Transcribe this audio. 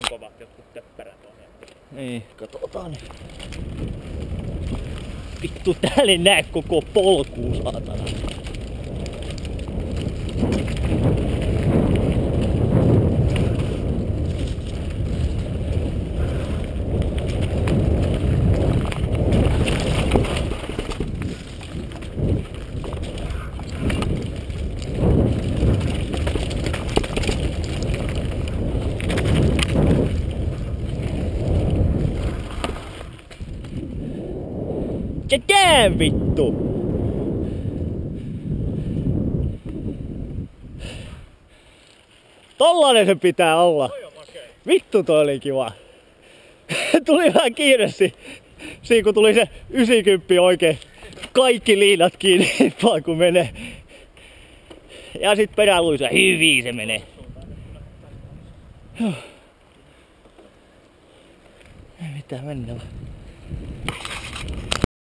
kovat jotkut töppärät on. Niin, katsotaan. Vittu, täällä ei näe koko polkuu, saatana. Tää vittu! Tollanen se pitää olla. Vittu toi oli kiva. Tuli vähän kiire siinä kun tuli se 90 oikein. Kaikki liinat kiinni vaan kun menee. Ja sit peräluissa hyvin se menee. Ei mitään mennä.